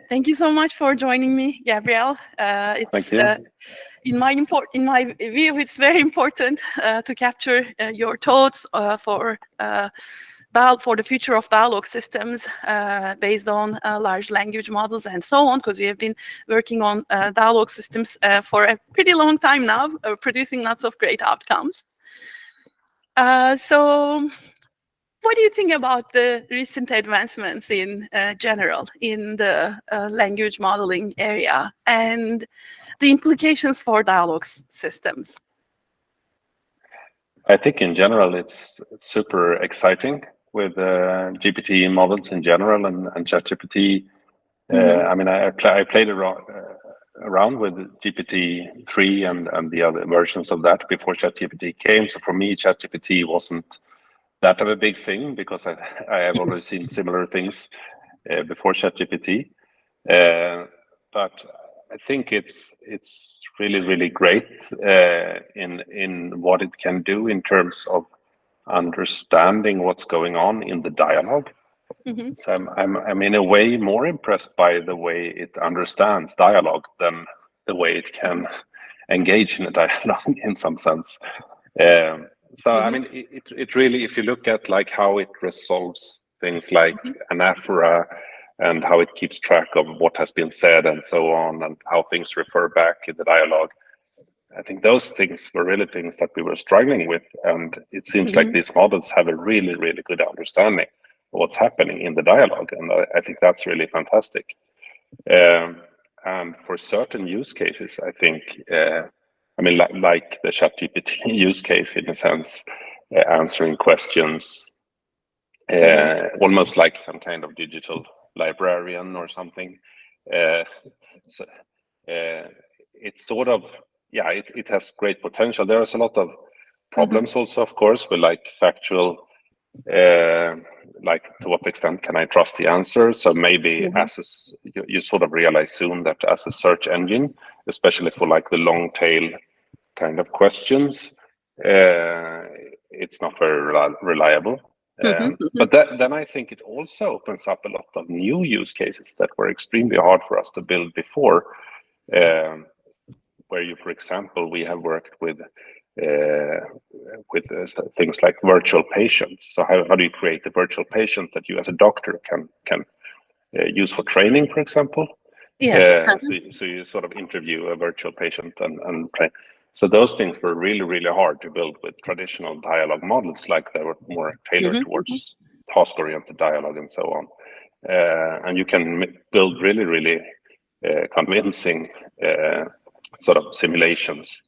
Thank you so much for joining me, Gabriel. Thank you. In my view, it's very important to capture your thoughts for the future of dialogue systems based on large language models and so on, because we have been working on dialogue systems for a pretty long time now, producing lots of great outcomes. So what do you think about the recent advancements in general in the language modeling area and the implications for dialogue systems? I think in general it's super exciting with GPT models in general and ChatGPT. I mean, I played around with GPT-3 and the other versions of that before ChatGPT came. So for me, ChatGPT wasn't that of a big thing because I have already seen similar things before ChatGPT. But I think it's really great in what it can do in terms of understanding what's going on in the dialogue. So I'm in a way more impressed by the way it understands dialogue than the way it can engage in a dialogue in some sense. So I mean, it really, if you look at like how it resolves things like anaphora and how it keeps track of what has been said and so on, and how things refer back in the dialogue, I think those things were really things that we were struggling with. And it seems like these models have a really good understanding of what's happening in the dialogue. And I think that's really fantastic. And for certain use cases, I think, I mean, like the ChatGPT use case in a sense, answering questions, almost like some kind of digital librarian or something. So it's sort of, yeah, it has great potential. There is a lot of problems also, of course, with like factual, like to what extent can I trust the answer? So maybe as you sort of realize soon that as a search engine, especially for like the long tail kind of questions, it's not very reliable. But then I think it also opens up a lot of new use cases that were extremely hard for us to build before. Where you, for example, we have worked with things like virtual patients. So how do you create a virtual patient that you as a doctor can use for training, for example? Yes. So you sort of interview a virtual patient and train. So those things were really hard to build with traditional dialogue models, like they were more tailored towards task-oriented dialogue and so on. And you can build really convincing sort of simulations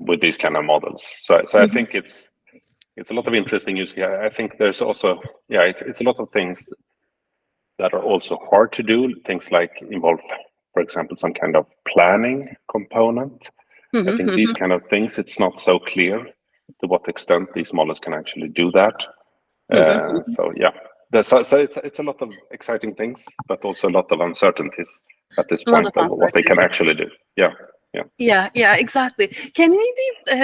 with these kind of models. So I think it's a lot of interesting use. I think there's also, it's a lot of things that are also hard to do. Things like involve, for example, some kind of planning component. I think these kind of things, it's not so clear to what extent these models can actually do that. So yeah, so it's a lot of exciting things, but also a lot of uncertainties at this point of what they can actually do. Yeah, exactly. Can we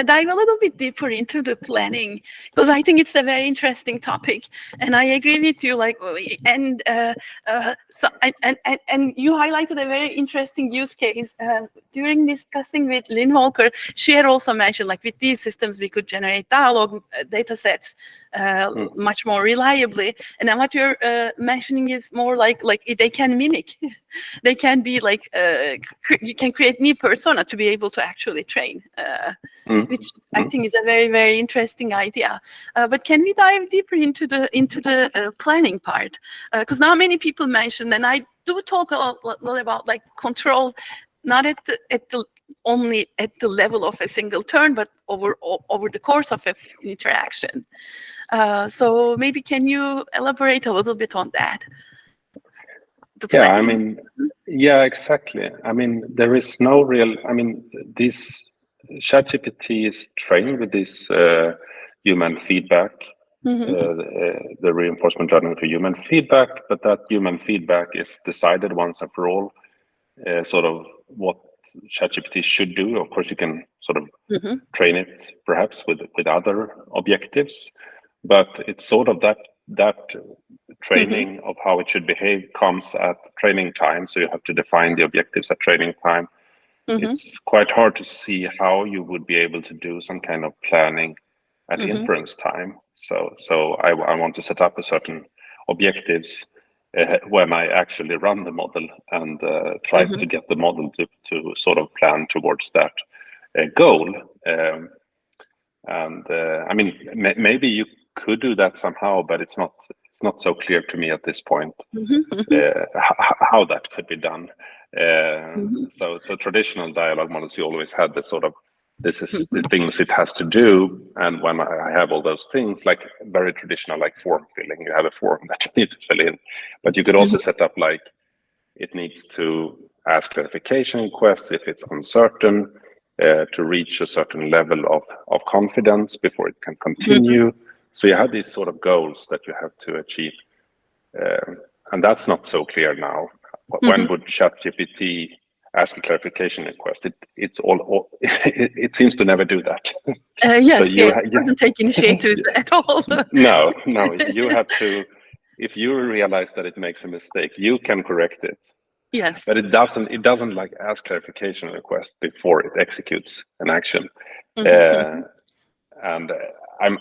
dive a little bit deeper into the planning? Because I think it's a very interesting topic, and I agree with you. Like, and you highlighted a very interesting use case during discussing with Lynn Walker. She had also mentioned, like, with these systems, we could generate dialogue data sets much more reliably. And then what you're mentioning is more like they can mimic. They can be like you can create new persona to be able to actually train, which I think is a very interesting idea. But can we dive deeper into the planning part? Because now many people mention, and I do talk a lot about like control, not only at the level of a single turn, but over the course of an interaction. So maybe can you elaborate a little bit on that? Yeah, I mean, yeah, exactly. I mean, there is no real, I mean, this ChatGPT is trained with this human feedback, the reinforcement learning to human feedback, but that human feedback is decided once and for all, sort of what ChatGPT should do. Of course, you can sort of train it perhaps with other objectives, but it's sort of that that training of how it should behave comes at training time. So you have to define the objectives at training time. It's quite hard to see how you would be able to do some kind of planning at inference time. So I want to set up a certain objectives when I actually run the model and try to get the model to sort of plan towards that goal. I mean, maybe you could do that somehow, but it's not so clear to me at this point how that could be done. So traditional dialogue models, you always had this sort of, this is the things it has to do, and when I have all those things, like very traditional, like form filling, you have a form that you need to fill in, but you could also set up like it needs to ask clarification requests if it's uncertain, to reach a certain level of confidence before it can continue. So you have these sort of goals that you have to achieve, and that's not so clear now. When would ChatGPT ask a clarification request? It seems to never do that. Yes, so it doesn't take initiatives at all. No, you have to. If you realize that it makes a mistake, you can correct it. Yes, but it doesn't like ask clarification request before it executes an action. And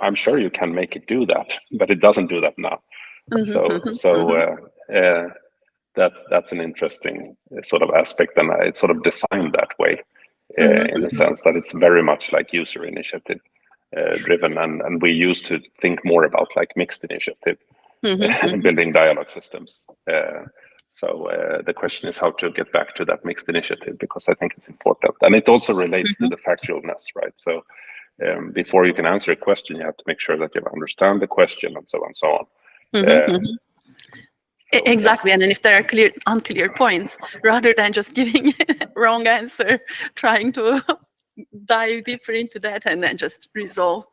I'm sure you can make it do that, but it doesn't do that now. That's an interesting sort of aspect, and it's sort of designed that way in the sense that it's very much like user initiative driven, and we used to think more about like mixed initiative building dialogue systems. So the question is how to get back to that mixed initiative, because I think it's important, and it also relates to the factualness, right? So before you can answer a question, you have to make sure that you understand the question, and so on and so on. Exactly, and then if there are unclear points, rather than just giving wrong answer, trying to dive deeper into that and then just resolve,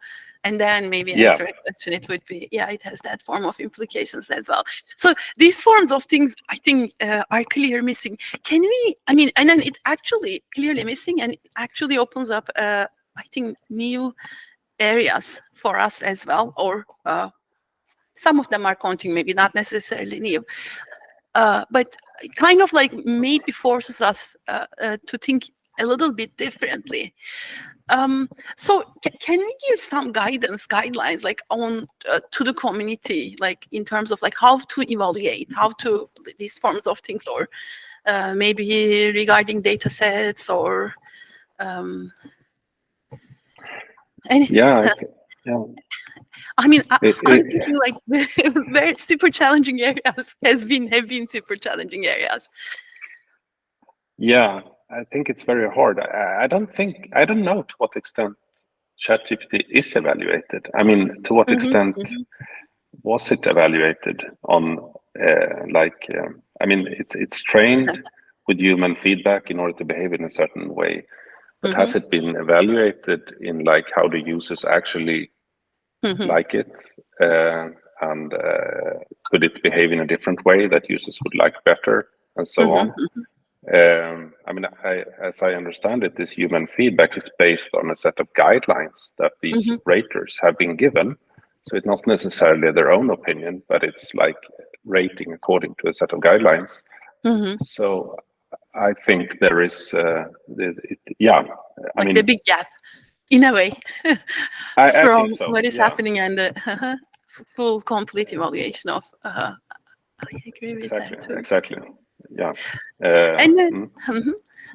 and then maybe answer a question, it would be, it has that form of implications as well. So these forms of things, I think, are clearly missing. Can we, I mean, and then it actually clearly missing, and it actually opens up, I think, new areas for us as well, or some of them are counting, maybe not necessarily new, but kind of like maybe forces us to think a little bit differently. So can we give some guidelines, like on to the community, like in terms of like how to evaluate, how to these forms of things, or maybe regarding data sets, or I mean, I'm thinking like very super challenging areas have been super challenging areas. Yeah, I think it's very hard. I don't know to what extent ChatGPT is evaluated. I mean, to what extent was it evaluated on I mean, it's trained with human feedback in order to behave in a certain way, but has it been evaluated in like how the users actually like it, and could it behave in a different way that users would like better, and so on? I mean, as I understand it, this human feedback is based on a set of guidelines that these raters have been given. So it's not necessarily their own opinion, but it's like rating according to a set of guidelines. So I think there is, I mean, the big gap, in a way, I from think so, what is happening and the full, complete evaluation of. I agree with that too. Exactly. Yeah. And then,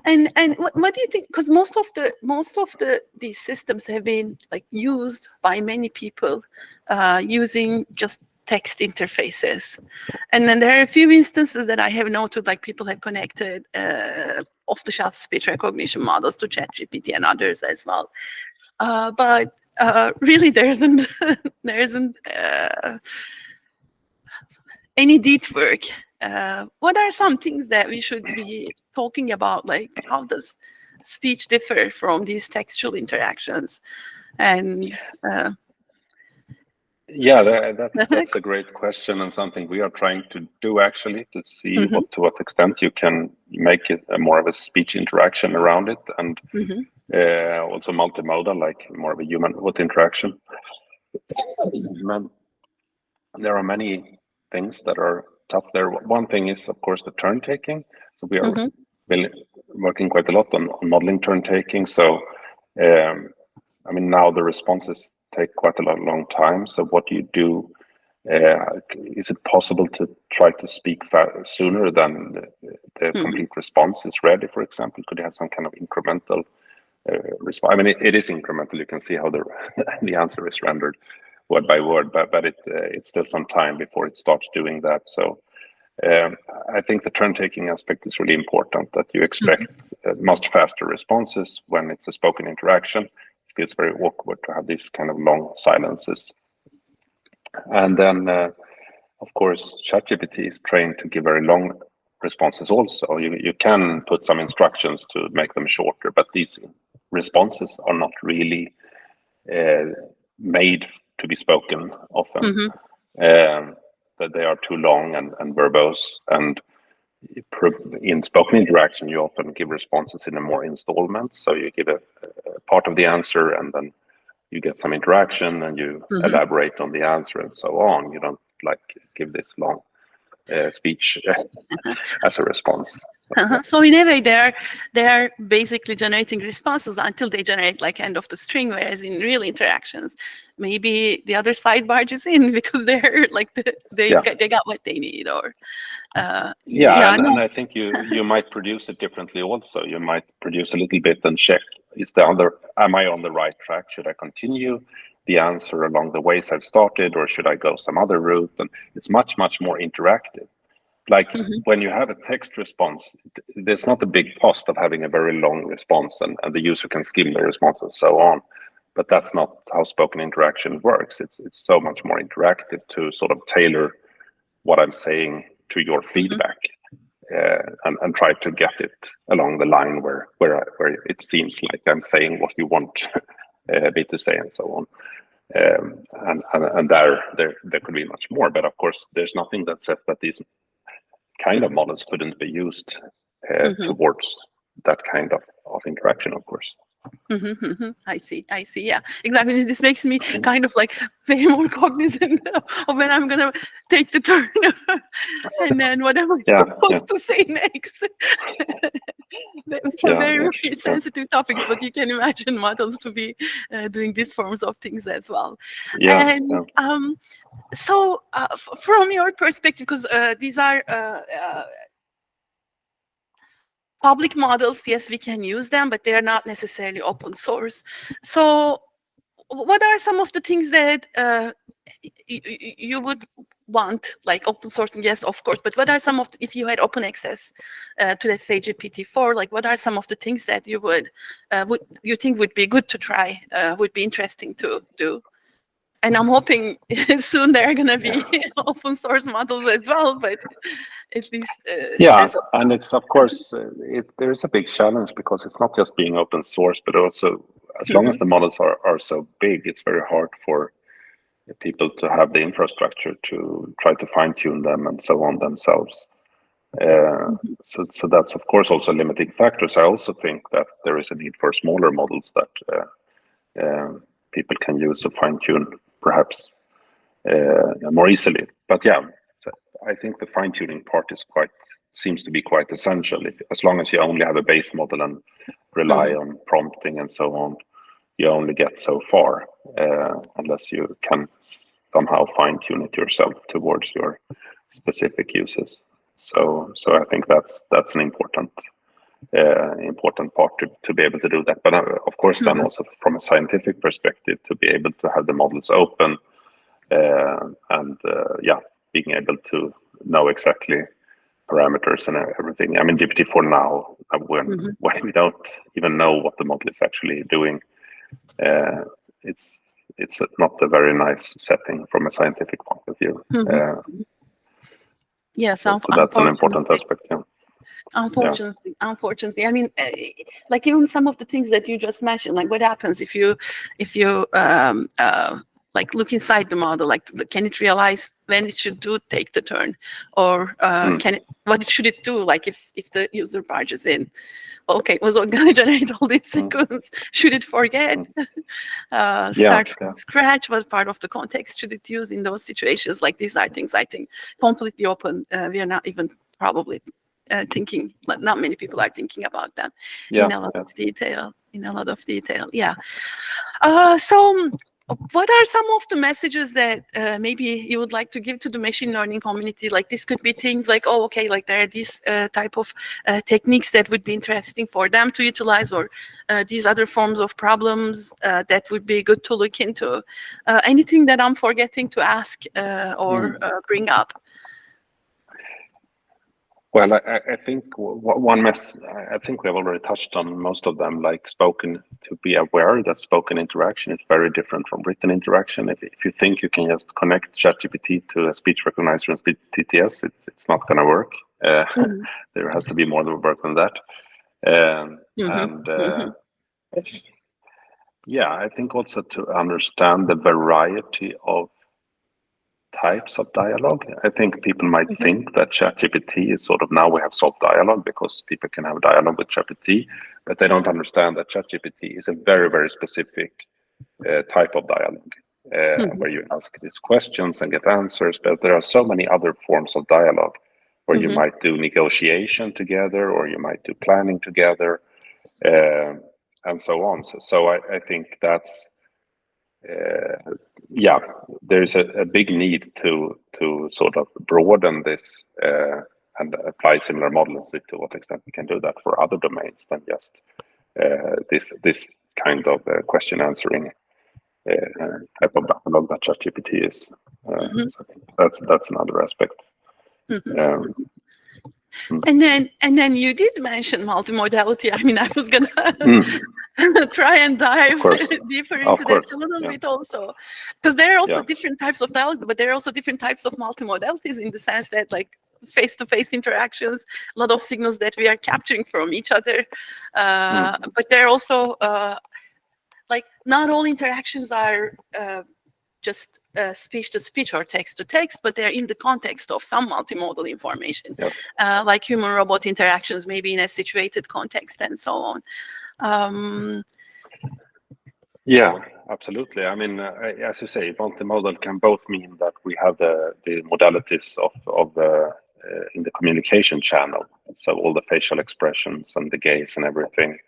and what do you think? Because most of these systems have been like used by many people using just text interfaces, and then there are a few instances that I have noted, like people have connected off-the-shelf speech recognition models to ChatGPT and others as well. But really, there isn't any deep work. What are some things that we should be talking about? Like, how does speech differ from these textual interactions? And that's a great question, and something we are trying to do actually, to see to what extent you can make it more of a speech interaction around it, and also multimodal, like more of a human with interaction. there are many things that are tough there. One thing is, of course, the turn taking. So we are working quite a lot on modeling turn taking. So, I mean, now the responses take quite a long time. So what do you do? Is it possible to try to speak sooner than the complete response is ready, for example? Could you have some kind of incremental response? I mean, it is incremental. You can see how the answer is rendered word by word, but it's still some time before it starts doing that. So I think the turn-taking aspect is really important, that you expect much faster responses when it's a spoken interaction. It feels very awkward to have these kind of long silences. And then, of course, ChatGPT is trained to give very long responses also. You can put some instructions to make them shorter, but these responses are not really made to be spoken often. That they are too long and verbose. And in spoken interaction, you often give responses in a more installments. So you give a part of the answer, and then you get some interaction, and you elaborate on the answer, and so on. You don't like give this long speech as a response. So in a way, they're basically generating responses until they generate like end of the string. Whereas in real interactions, maybe the other side barges in because they're like they got what they need, or and I think you might produce it differently also. You might produce a little bit and check, am I on the right track? Should I continue the answer along the ways I've started, or should I go some other route? And it's much more interactive. Like when you have a text response, there's not a big cost of having a very long response, and the user can skim the response and so on. But that's not how spoken interaction works. It's so much more interactive to sort of tailor what I'm saying to your feedback, and try to get it along the line where it seems like I'm saying what you want me to say, and so on. And there could be much more, but of course there's nothing that says that these kind of models couldn't be used towards that kind of interaction, of course. I see. Yeah, exactly. This makes me kind of like way more cognizant of when I'm gonna take the turn and then what am I supposed to say next. For very sensitive topics, but you can imagine models to be doing these forms of things as well. So from your perspective, because these are public models, yes, we can use them, but they're not necessarily open source. So what are some of the things that you would want, like open source? Yes, of course, but what are some of if you had open access to, let's say, GPT-4, like what are some of the things that you would think would be good to try, would be interesting to do? And I'm hoping soon there are going to be open source models as well, but at least and it's of course there is a big challenge, because it's not just being open source, but also as long as the models are so big, it's very hard for people to have the infrastructure to try to fine-tune them and so on themselves. So that's of course also limiting factors. I also think that there is a need for smaller models that people can use to fine-tune perhaps more easily. But so I think the fine-tuning part seems to be quite essential. As long as you only have a base model and rely on prompting and so on, you only get so far, unless you can somehow fine-tune it yourself towards your specific uses. So I think that's an important part to be able to do that. But of course, then also from a scientific perspective, to be able to have the models open, and being able to know exactly parameters and everything. I mean, GPT-4 now, when we don't even know what the model is actually doing, it's not a very nice setting from a scientific point of view. Yes, so that's an important aspect. Unfortunately, I mean, like even some of the things that you just mentioned, like what happens if you like look inside the model, like can it realize when it should take the turn, or what should it do, like if the user barges in? Okay, was it going to generate all these sequence? Should it forget? Start from scratch? What part of the context should it use in those situations? Like these are things I think completely open. We are not even probably thinking, not many people are thinking about them in a lot of detail. Yeah. So what are some of the messages that maybe you would like to give to the machine learning community? Like this could be things like, oh, okay, like there are these type of techniques that would be interesting for them to utilize, or these other forms of problems that would be good to look into. Anything that I'm forgetting to ask or bring up? Well, I think I think we have already touched on most of them, like spoken, to be aware that spoken interaction is very different from written interaction. If you think you can just connect ChatGPT to a speech recognizer and speech TTS, it's not going to work. There has to be more work than that. Yeah, I think also to understand the variety of types of dialogue. I think people might think that ChatGPT is sort of, now we have solved dialogue because people can have dialogue with ChatGPT, but they don't understand that ChatGPT is a very, very specific type of dialogue where you ask these questions and get answers. But there are so many other forms of dialogue where you might do negotiation together, or you might do planning together, and so on. So I think that's yeah, there's a big need to sort of broaden this and apply similar models. To what extent we can do that for other domains than just this kind of question answering type of dialogue that ChatGPT is. So I think that's another aspect. And then you did mention multimodality. I mean, I was gonna try and dive deeper into that a little bit also, because there are also different types of dialogue, but there are also different types of multimodalities in the sense that, like, face-to-face interactions, a lot of signals that we are capturing from each other, but there are also like not all interactions are just speech-to-speech or text-to-text, but they're in the context of some multimodal information, like human-robot interactions, maybe in a situated context and so on. Yeah, absolutely. I mean, as you say, multimodal can both mean that we have the modalities of in the communication channel, so all the facial expressions and the gaze and everything,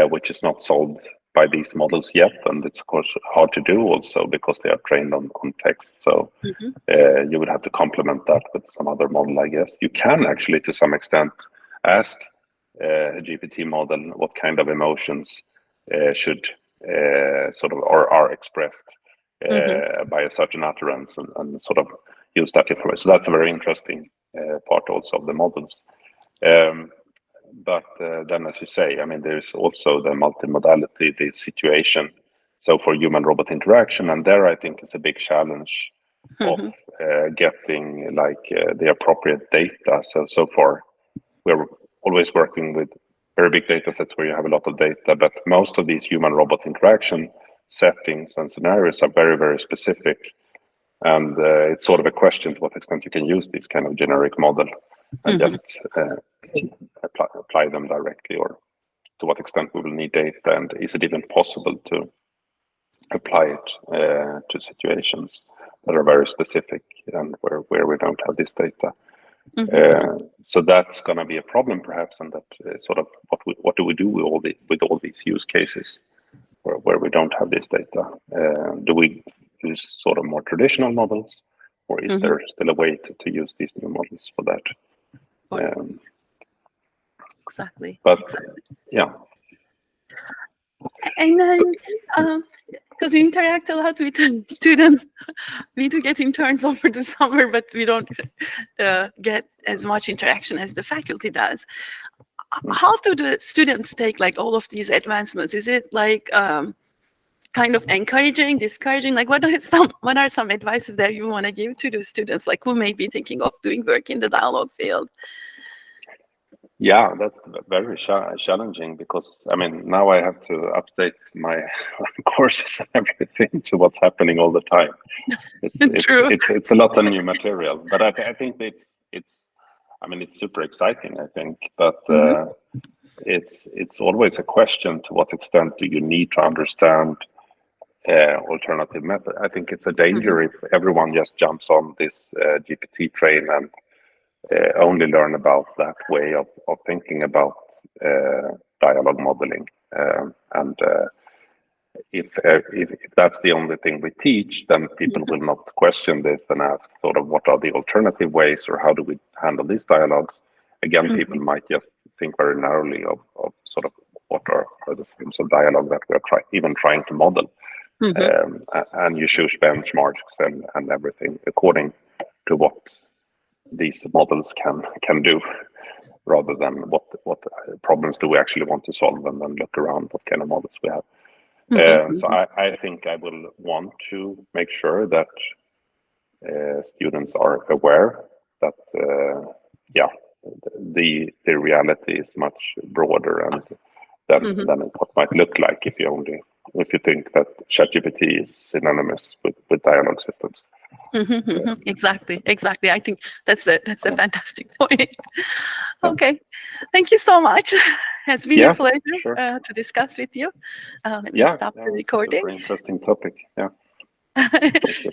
which is not solved by these models yet, and it's of course hard to do also because they are trained on text. So you would have to complement that with some other model, I guess. You can actually, to some extent, ask a GPT model what kind of emotions should sort of or are expressed by a certain utterance, and sort of use that information. So that's a very interesting part also of the models. But then, as you say, I mean, there's also the multimodality, the situation. So for human-robot interaction, and there I think it's a big challenge of getting like the appropriate data. So far, we're always working with very big data sets where you have a lot of data, but most of these human-robot interaction settings and scenarios are very, very specific. And it's sort of a question to what extent you can use this kind of generic model and just apply them directly, or to what extent we will need data, and is it even possible to apply it to situations that are very specific and where we don't have this data. So that's going to be a problem perhaps, and that sort of what do we do with all these use cases where we don't have this data? Do we use sort of more traditional models, or is there still a way to use these new models for that? Exactly. But yeah. And then, because we interact a lot with students, we do get interns over the summer, but we don't get as much interaction as the faculty does. How do the students take like all of these advancements? Is it like kind of encouraging, discouraging? Like, what are some advices that you want to give to the students, like who may be thinking of doing work in the dialogue field? Yeah, that's very challenging because I mean now I have to update my courses and everything to what's happening all the time. True. It's a lot of new material, but I think it's I mean it's super exciting. I think, but it's always a question to what extent do you need to understand alternative method. I think it's a danger if everyone just jumps on this GPT train and only learn about that way of thinking about dialogue modeling. And if that's the only thing we teach, then people will not question this and ask sort of what are the alternative ways or how do we handle these dialogues. Again, people might just think very narrowly of sort of what are the forms of dialogue that we're even trying to model. And you choose benchmarks and everything according to what these models can do, rather than what problems do we actually want to solve, and then look around what kind of models we have. So I think I will want to make sure that students are aware that the reality is much broader and than what might look like if you think that ChatGPT is synonymous with dialogue systems. Exactly. I think that's a fantastic point. Okay, thank you so much. It's been a pleasure to discuss with you. Let me stop the recording. Super interesting topic. Yeah. Thank you.